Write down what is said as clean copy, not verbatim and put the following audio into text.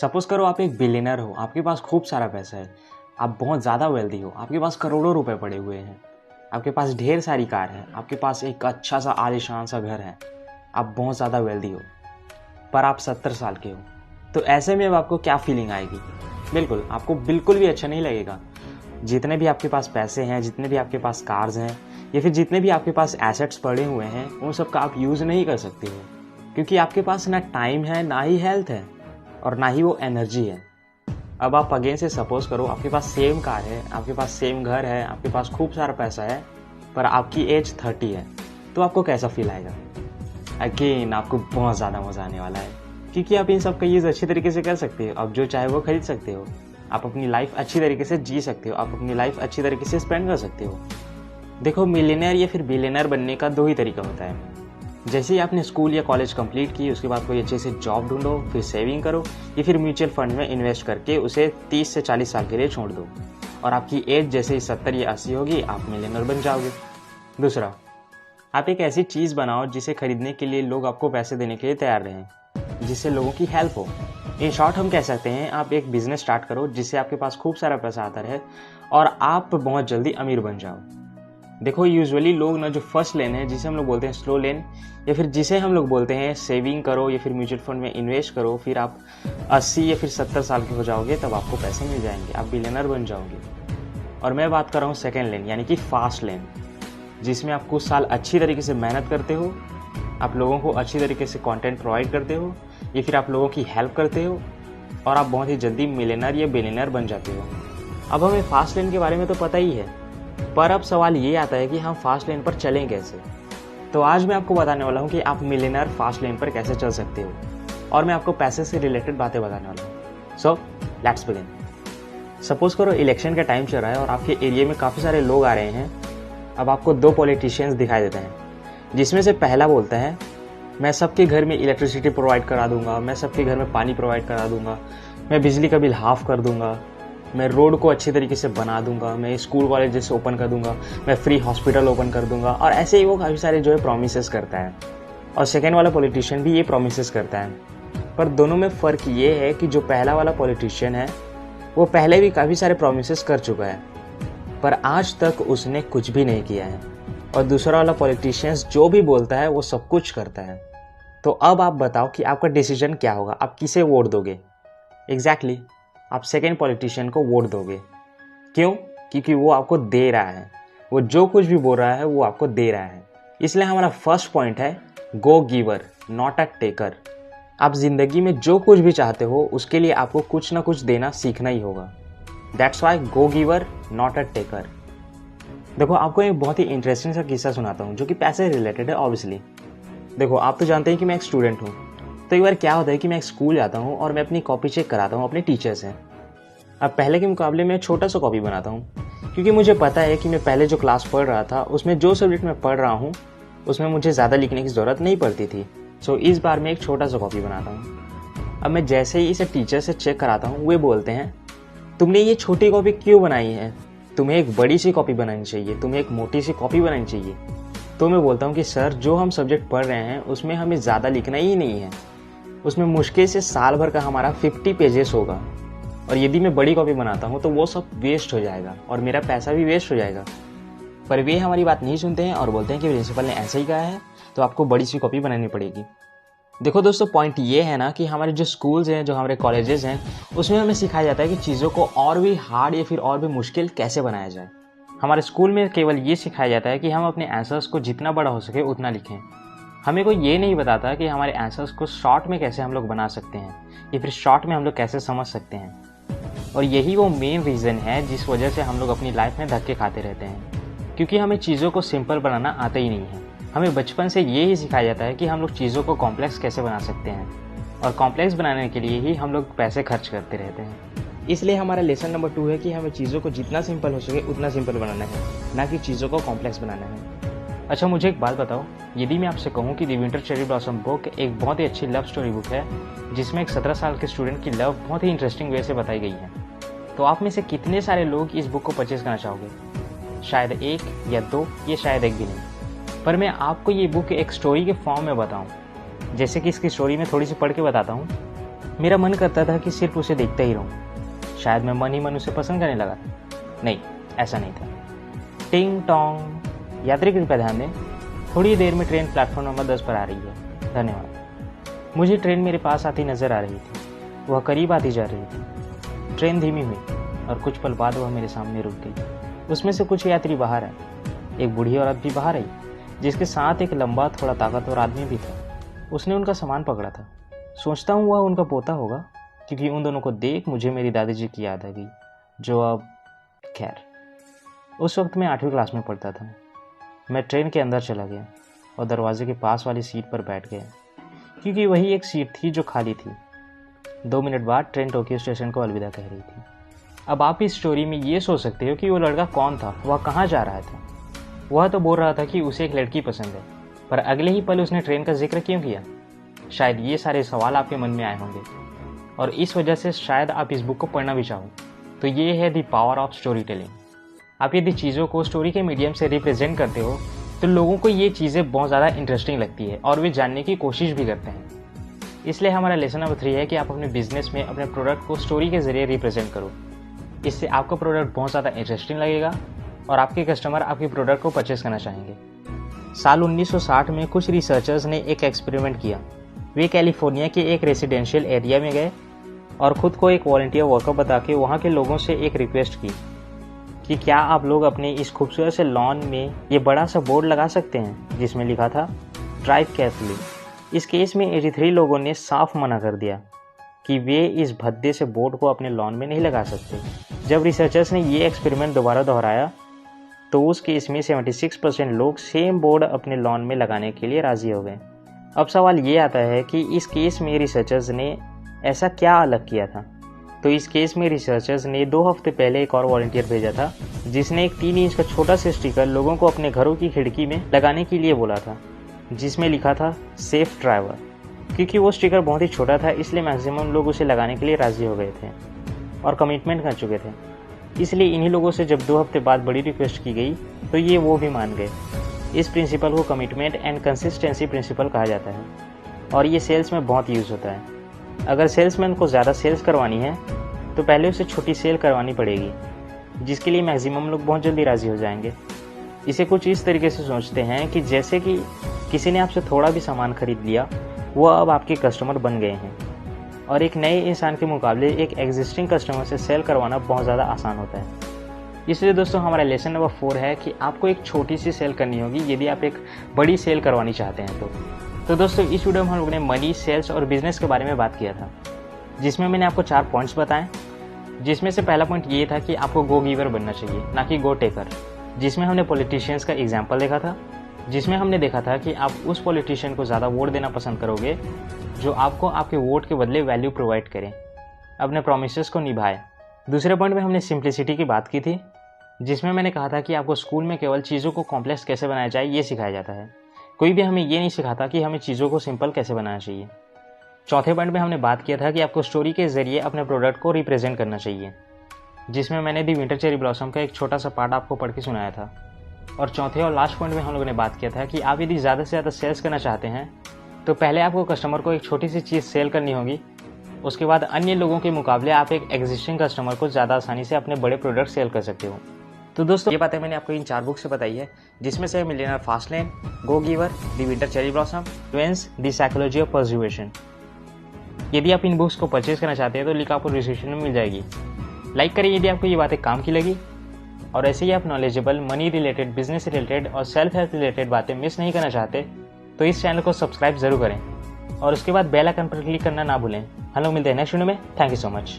Suppose करो आप एक बिलियनर हो, आपके पास खूब सारा पैसा है, आप बहुत ज़्यादा वेल्दी हो, आपके पास करोड़ों रुपए पड़े हुए हैं, आपके पास ढेर सारी कार है, आपके पास एक अच्छा सा आलीशान सा घर है, आप बहुत ज़्यादा वेल्दी हो, पर आप 70 साल के हो। तो ऐसे में अब आपको क्या फीलिंग आएगी? बिल्कुल, आपको बिल्कुल भी अच्छा नहीं लगेगा। जितने भी आपके पास पैसे हैं, जितने भी आपके पास कार्स हैं, या फिर जितने भी आपके पास एसेट्स पड़े हुए हैं, उन सब का आप यूज़ नहीं कर सकते हो, क्योंकि आपके पास ना टाइम है, ना ही हेल्थ है, और ना ही वो एनर्जी है। अब आप अगेन से सपोज करो आपके पास सेम कार है, आपके पास सेम घर है, आपके पास खूब सारा पैसा है, पर आपकी एज 30 है, तो आपको कैसा फील आएगा? अगेन आपको बहुत ज़्यादा मज़ा आने वाला है, क्योंकि आप इन सब का यूज़ अच्छी तरीके से कर सकते हो। आप जो चाहे वो खरीद सकते हो, आप अपनी लाइफ अच्छी तरीके से जी सकते हो, आप अपनी लाइफ अच्छी तरीके से स्पेंड कर सकते हो। देखो, मिलियनेयर या फिर बिलियनर बनने का दो ही तरीका होता है। जैसे ही आपने स्कूल या कॉलेज कंप्लीट की, उसके बाद कोई अच्छे से जॉब ढूंढो, फिर सेविंग करो, या फिर म्यूचुअल फंड में इन्वेस्ट करके उसे 30 से 40 साल के लिए छोड़ दो, और आपकी एज जैसे ही 70 या 80 होगी, आप मिलियनर बन जाओगे। दूसरा, आप एक ऐसी चीज़ बनाओ जिसे खरीदने के लिए लोग आपको पैसे देने के लिए तैयार रहें, जिससे लोगों की हेल्प हो। इन शॉर्ट हम कह सकते हैं, आप एक बिजनेस स्टार्ट करो जिससे आपके पास खूब सारा पैसा आता रहे और आप बहुत जल्दी अमीर बन जाओ। देखो, यूजुअली लोग ना जो फर्स्ट लेन है, जिसे हम लोग बोलते हैं स्लो लेन, या फिर जिसे हम लोग बोलते हैं सेविंग करो या फिर म्यूचुअल फंड में इन्वेस्ट करो, फिर आप 80 या फिर 70 साल के हो जाओगे, तब आपको पैसे मिल जाएंगे, आप बिलियनर बन जाओगे। और मैं बात कर रहा हूँ सेकेंड लेन, यानी कि फास्ट लेन, जिसमें आप कुछ साल अच्छी तरीके से मेहनत करते हो, आप लोगों को अच्छी तरीके से कंटेंट प्रोवाइड करते हो, या फिर आप लोगों की हेल्प करते हो, और आप बहुत ही जल्दी मिलियनर या बिलियनर बन जाते हो। अब हमें फास्ट लेन के बारे में तो पता ही है, पर अब सवाल ये आता है कि हम फास्ट लेन पर चलें कैसे। तो आज मैं आपको बताने वाला हूँ कि आप मिलियनर फास्ट लेन पर कैसे चल सकते हो, और मैं आपको पैसे से रिलेटेड बातें बताने वाला हूँ। So let's begin. सपोज करो इलेक्शन का टाइम चल रहा है और आपके एरिया में काफ़ी सारे लोग आ रहे हैं। अब आपको दो पॉलिटिशियंस दिखाई देते हैं, जिसमें से पहला बोलता है, मैं सबके घर में इलेक्ट्रिसिटी प्रोवाइड करा दूंगा, मैं सबके घर में पानी प्रोवाइड करा दूंगा, मैं बिजली का बिल हाफ कर दूंगा, मैं रोड को अच्छी तरीके से बना दूंगा, मैं स्कूल कॉलेजेस ओपन कर दूंगा, मैं फ्री हॉस्पिटल ओपन कर दूंगा, और ऐसे ही वो काफ़ी सारे जो है प्रोमिसेस करता है। और सेकेंड वाला पॉलिटिशियन भी ये प्रोमिसेस करता है, पर दोनों में फ़र्क ये है कि जो पहला वाला पॉलिटिशियन है वो पहले भी काफ़ी सारे प्रोमिसेस कर चुका है, पर आज तक उसने कुछ भी नहीं किया है, और दूसरा वाला पॉलिटिशियंस जो भी बोलता है वो सब कुछ करता है। तो अब आप बताओ कि आपका डिसीजन क्या होगा, आप किसे वोट दोगे? एग्जैक्टली, आप सेकेंड पॉलिटिशियन को वोट दोगे। क्यों? क्योंकि वो आपको दे रहा है, वो जो कुछ भी बोल रहा है वो आपको दे रहा है। इसलिए हमारा फर्स्ट पॉइंट है, गो गिवर नॉट अ टेकर। आप जिंदगी में जो कुछ भी चाहते हो उसके लिए आपको कुछ ना कुछ देना सीखना ही होगा। That's why go giver not a taker. देखो, आपको एक बहुत ही इंटरेस्टिंग सा किस्सा सुनाता हूँ जो कि पैसे रिलेटेड है ऑब्वियसली। देखो, आप तो जानते हैं कि मैं एक स्टूडेंट हूँ। तो एक बार क्या होता है कि मैं एक स्कूल जाता हूँ और मैं अपनी कॉपी चेक कराता हूँ अपने टीचर से। अब पहले के मुकाबले में छोटा सा कॉपी बनाता हूँ, क्योंकि मुझे पता है कि मैं पहले जो क्लास पढ़ रहा था उसमें जो सब्जेक्ट मैं पढ़ रहा हूँ उसमें मुझे ज़्यादा लिखने की ज़रूरत नहीं पड़ती थी। सो इस बार मैं एक छोटा सा कॉपी बनाता हूँ। अब मैं जैसे ही इसे टीचर से चेक कराता हूँ, वे बोलते हैं, तुमने ये छोटी कॉपी क्यों बनाई है? तुम्हें एक बड़ी सी कॉपी बनानी चाहिए, तुम्हें एक मोटी सी कॉपी बनानी चाहिए। तो मैं बोलता हूँ कि सर, जो हम सब्जेक्ट पढ़ रहे हैं उसमें हमें ज़्यादा लिखना ही नहीं है, उसमें मुश्किल से साल भर का हमारा 50 पेजेस होगा, और यदि मैं बड़ी कॉपी बनाता हूँ तो वो सब वेस्ट हो जाएगा और मेरा पैसा भी वेस्ट हो जाएगा। पर वे हमारी बात नहीं सुनते हैं और बोलते हैं कि प्रिंसिपल ने ऐसा ही कहा है तो आपको बड़ी सी कॉपी बनानी पड़ेगी। देखो दोस्तों, पॉइंट ये है ना कि हमारे जो स्कूल्स हैं, जो हमारे कॉलेजेस हैं, उसमें हमें सिखाया जाता है कि चीज़ों को और भी हार्ड या फिर और भी मुश्किल कैसे बनाया जाए। हमारे स्कूल में केवल ये सिखाया जाता है कि हम अपने आंसर्स को जितना बड़ा हो सके उतना लिखें। हमें कोई ये नहीं बताता कि हमारे आंसर्स को शॉर्ट में कैसे हम लोग बना सकते हैं, या फिर शॉर्ट में हम लोग कैसे समझ सकते हैं। और यही वो मेन रीज़न है जिस वजह से हम लोग अपनी लाइफ में धक्के खाते रहते हैं, क्योंकि हमें चीज़ों को सिंपल बनाना आता ही नहीं है। हमें बचपन से ये ही सिखाया जाता है कि हम लोग चीज़ों को कॉम्प्लेक्स कैसे बना सकते हैं, और कॉम्प्लेक्स बनाने के लिए ही हम लोग पैसे खर्च करते रहते हैं। इसलिए हमारा लेसन नंबर 2 है कि हमें चीज़ों को जितना सिंपल हो सके उतना सिंपल बनाना है, ना कि चीज़ों को कॉम्प्लेक्स बनाना है। अच्छा, मुझे एक बात बताओ, यदि मैं आपसे कहूँ कि the winter cherry blossom book एक बहुत ही अच्छी लव स्टोरी बुक है, जिसमें एक 17 साल के स्टूडेंट की लव बहुत ही इंटरेस्टिंग वे से बताई गई है, तो आप में से कितने सारे लोग इस बुक को परचेज करना चाहोगे? शायद 1 या 2 या शायद 1 भी नहीं। पर मैं आपको ये बुक एक स्टोरी के फॉर्म में बताऊँ, जैसे कि इसकी स्टोरी में थोड़ी सी पढ़ के बताता हूँ। मेरा मन करता था कि सिर्फ उसे देखता ही रहूं। शायद मैं मन ही मन उसे पसंद करने लगा था। नहीं, ऐसा नहीं था। टिंग टोंग। यात्री कृपया ध्यान दें, थोड़ी देर में ट्रेन प्लेटफॉर्म नंबर 10 पर आ रही है। धन्यवाद। मुझे ट्रेन मेरे पास आती नजर आ रही थी। वह करीब आती जा रही थी। ट्रेन धीमी हुई और कुछ पल बाद वह मेरे सामने रुक गई। उसमें से कुछ यात्री बाहर आए। एक बूढ़ी औरत भी बाहर आई, जिसके साथ एक लंबा थोड़ा ताकतवर आदमी भी था। उसने उनका सामान पकड़ा था। सोचता हूँ वह उनका पोता होगा, क्योंकि उन दोनों को देख मुझे मेरी दादी जी की याद आ गई, जो अब खैर। उस वक्त मैं 8वीं क्लास में पढ़ता था। मैं ट्रेन के अंदर चला गया और दरवाजे के पास वाली सीट पर बैठ गया, क्योंकि वही एक सीट थी जो खाली थी। 2 मिनट बाद ट्रेन टोक्यो स्टेशन को अलविदा कह रही थी। अब आप इस स्टोरी में ये सोच सकते हो कि वो लड़का कौन था, वह कहाँ जा रहा था। वह तो बोल रहा था कि उसे एक लड़की पसंद है, पर अगले ही पल उसने ट्रेन का जिक्र क्यों किया? शायद ये सारे सवाल आपके मन में आए होंगे, और इस वजह से शायद आप इस बुक को पढ़ना भी चाहो। तो ये है the power of story telling. आप यदि चीज़ों को स्टोरी के मीडियम से रिप्रेजेंट करते हो तो लोगों को ये चीज़ें बहुत ज़्यादा इंटरेस्टिंग लगती है और वे जानने की कोशिश भी करते हैं। इसलिए हमारा लेसन नंबर 3 है कि आप अपने बिजनेस में अपने प्रोडक्ट को स्टोरी के जरिए रिप्रेजेंट करो। इससे आपका प्रोडक्ट बहुत ज़्यादा इंटरेस्टिंग लगेगा और आपके कस्टमर आपके प्रोडक्ट को परचेस करना चाहेंगे। साल 1960 में कुछ रिसर्चर्स ने एक एक्सपेरिमेंट किया। वे कैलिफोर्निया के एक रेसिडेंशियल एरिया में गए और खुद को एक वॉलंटियर वर्कर बता के वहाँ के लोगों से एक रिक्वेस्ट की कि क्या आप लोग अपने इस खूबसूरत से लॉन में ये बड़ा सा बोर्ड लगा सकते हैं जिसमें लिखा था ड्राइव केयरफुली। इस केस में 83 लोगों ने साफ मना कर दिया कि वे इस भद्दे से बोर्ड को अपने लॉन में नहीं लगा सकते। जब रिसर्चर्स ने ये एक्सपेरिमेंट दोबारा दोहराया तो उस केस में 76% लोग सेम बोर्ड अपने लॉन में लगाने के लिए राज़ी हो गए। अब सवाल ये आता है कि इस केस में रिसर्चर्स ने ऐसा क्या अलग किया था? तो इस केस में रिसर्चर्स ने 2 हफ्ते पहले एक और वॉलंटियर भेजा था जिसने एक 3 इंच का छोटा सा स्टिकर लोगों को अपने घरों की खिड़की में लगाने के लिए बोला था, जिसमें लिखा था सेफ ड्राइवर। क्योंकि वो स्टिकर बहुत ही छोटा था इसलिए मैक्सिमम लोग उसे लगाने के लिए राज़ी हो गए थे और कमिटमेंट कर चुके थे। इसलिए इन्हीं लोगों से जब 2 हफ्ते बाद बड़ी रिक्वेस्ट की गई तो ये वो भी मान गए। इस प्रिंसिपल को कमिटमेंट एंड कंसिस्टेंसी प्रिंसिपल कहा जाता है और ये सेल्स में बहुत यूज़ होता है। अगर सेल्समैन को ज़्यादा सेल्स करवानी है तो पहले उसे छोटी सेल करवानी पड़ेगी, जिसके लिए मैक्सिमम लोग बहुत जल्दी राज़ी हो जाएंगे। इसे कुछ इस तरीके से सोचते हैं कि जैसे कि किसी ने आपसे थोड़ा भी सामान खरीद लिया, वो अब आपके कस्टमर बन गए हैं, और एक नए इंसान के मुकाबले एक एग्जिस्टिंग कस्टमर से सेल करवाना बहुत ज़्यादा आसान होता है। इसलिए दोस्तों हमारा लेसन नंबर 4 है कि आपको एक छोटी सी सेल करनी होगी यदि आप एक बड़ी सेल करवानी चाहते हैं तो दोस्तों इस वीडियो में हम लोगों ने मनी, सेल्स और बिजनेस के बारे में बात किया था, जिसमें मैंने आपको 4 पॉइंट्स बताएं। जिसमें से पहला पॉइंट ये था कि आपको गो गिवर बनना चाहिए, ना कि गो टेकर। जिसमें हमने पॉलिटिशियंस का एग्जाम्पल देखा था, जिसमें हमने देखा था कि आप उस पॉलिटिशियन को ज़्यादा वोट देना पसंद करोगे जो आपको आपके वोट के बदले वैल्यू प्रोवाइड करें, अपने प्रोमिसेस को निभाए। दूसरे पॉइंट में हमने सिंप्लिसिटी की बात की थी, जिसमें मैंने कहा था कि आपको स्कूल में केवल चीज़ों को कॉम्प्लेक्स कैसे बनाया जाए ये सिखाया जाता है। कोई भी हमें ये नहीं सिखाता कि हमें चीज़ों को सिंपल कैसे बनाना चाहिए। चौथे पॉइंट में हमने बात किया था कि आपको स्टोरी के जरिए अपने प्रोडक्ट को रिप्रेजेंट करना चाहिए, जिसमें मैंने दी विंटर चेरी ब्लॉसम का एक छोटा सा पार्ट आपको पढ़ के सुनाया था। और चौथे और लास्ट पॉइंट में हम लोगों ने बात किया था कि आप यदि ज़्यादा से ज़्यादा सेल्स करना चाहते हैं तो पहले आपको कस्टमर को एक छोटी सी चीज़ सेल करनी होगी। उसके बाद अन्य लोगों के मुकाबले आप एक एग्जिस्टिंग कस्टमर को ज़्यादा आसानी से अपने बड़े प्रोडक्ट सेल कर सकते हो। तो दोस्तों ये बातें मैंने आपको इन 4 बुक से बताई है, जिसमें से millionaire fast lane, go giver, the winter cherry blossom, twins, the psychology of persuasion. यदि आप इन बुक्स को परचेज करना चाहते हैं तो लिंक आपको डिस्क्रिप्शन में मिल जाएगी। लाइक करिए यदि आपको ये बातें काम की लगी, और ऐसे ही आप knowledgeable, money related, business related और सेल्फ हेल्प रिलेटेड बातें मिस नहीं करना चाहते तो इस चैनल को सब्सक्राइब जरूर करें और उसके बाद बेल आइकन पर क्लिक करना ना भूलें। हम लोग मिलते हैं नेक्स्ट वीडियो में। Thank you so much.